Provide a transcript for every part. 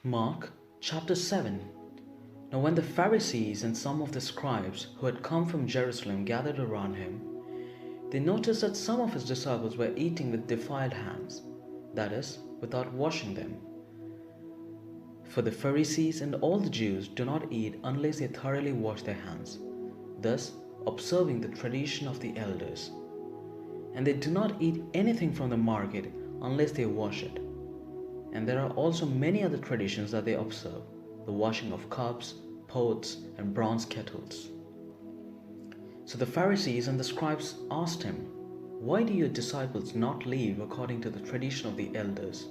Mark chapter 7. Now, when the Pharisees and some of the scribes who had come from Jerusalem gathered around him, they noticed that some of his disciples were eating with defiled hands, that is, without washing them. For the Pharisees and all the Jews do not eat unless they thoroughly wash their hands, thus observing the tradition of the elders. And they do not eat anything from the market unless they wash it. And there are also many other traditions that they observe, the washing of cups, pots, and bronze kettles. So the Pharisees and the scribes asked him, "Why do your disciples not live according to the tradition of the elders,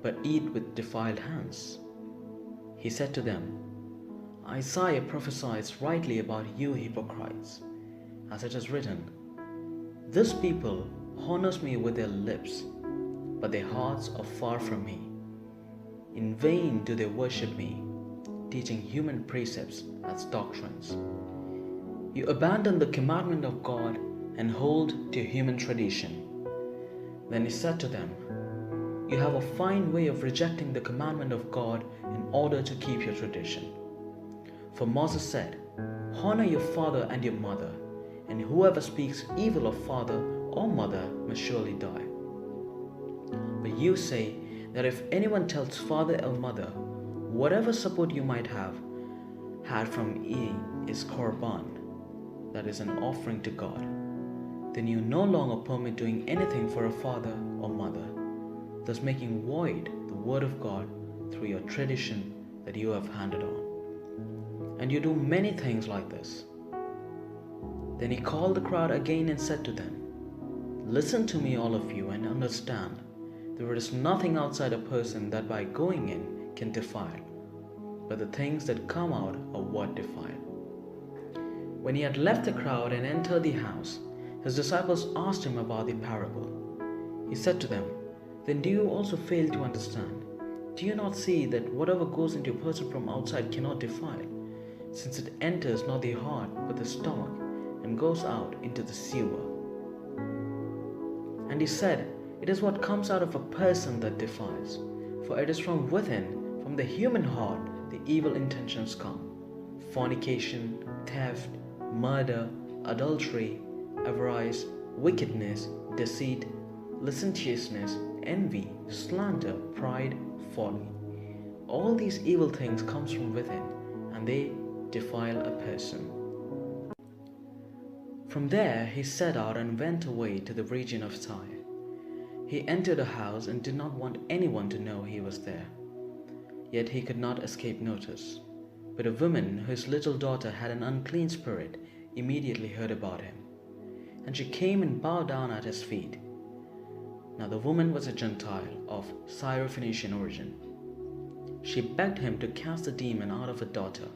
but eat with defiled hands?" He said to them, "Isaiah prophesies rightly about you hypocrites, as it is written, 'This people honors me with their lips, but their hearts are far from me. In vain do they worship me, teaching human precepts as doctrines. You abandon the commandment of God and hold to human tradition.' Then he said to them, 'You have a fine way of rejecting the commandment of God in order to keep your tradition. For Moses said, "Honor your father and your mother, and whoever speaks evil of father or mother must surely die." But you say that if anyone tells father or mother, whatever support you might have had from eating is korban, that is an offering to God, then you no longer permit doing anything for a father or mother, thus making void the word of God through your tradition that you have handed on. And you do many things like this." Then he called the crowd again and said to them, "Listen to me, all of you, and understand. There is nothing outside a person that by going in can defile, but the things that come out are what defile." When he had left the crowd and entered the house, his disciples asked him about the parable. He said to them, "Then do you also fail to understand? Do you not see that whatever goes into a person from outside cannot defile, since it enters not the heart but the stomach and goes out into the sewer?" And he said, "It is what comes out of a person that defiles, for it is from within, from the human heart, the evil intentions come: fornication, theft, murder, adultery, avarice, wickedness, deceit, licentiousness, envy, slander, pride, folly. All these evil things come from within, and they defile a person." From there he set out and went away to the region of Tyre. He entered a house and did not want anyone to know he was there. Yet he could not escape notice. But a woman whose little daughter had an unclean spirit immediately heard about him, and she came and bowed down at his feet. Now the woman was a Gentile of Syrophoenician origin. She begged him to cast the demon out of her daughter.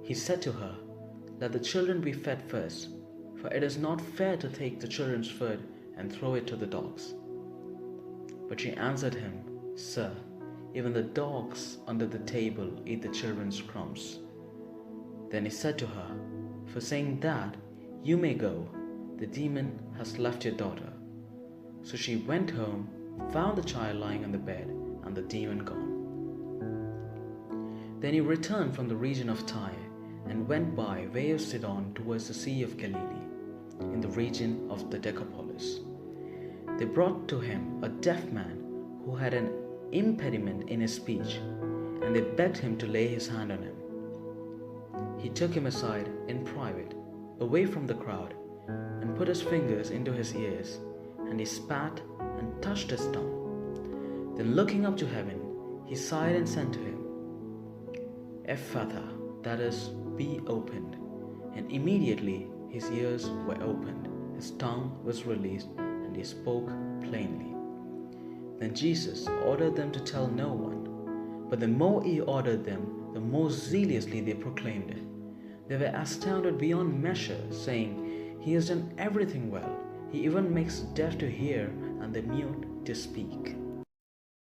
He said to her, "Let the children be fed first, for it is not fair to take the children's food and throw it to the dogs." But she answered him, "Sir, even the dogs under the table eat the children's crumbs." Then he said to her, "For saying that, you may go. The demon has left your daughter." So she went home, found the child lying on the bed, and the demon gone. Then he returned from the region of Tyre and went by way of Sidon towards the Sea of Galilee, in the region of the Decapolis. They brought to him a deaf man who had an impediment in his speech, and they begged him to lay his hand on him. He took him aside in private, away from the crowd, and put his fingers into his ears, and he spat and touched his tongue. Then looking up to heaven, he sighed and said to him, "Ephphatha," that is, "be opened." And immediately his ears were opened, his tongue was released, and he spoke plainly. Then Jesus ordered them to tell no one, but the more he ordered them, the more zealously they proclaimed it. They were astounded beyond measure, saying, "He has done everything well. He even makes the deaf to hear and the mute to speak."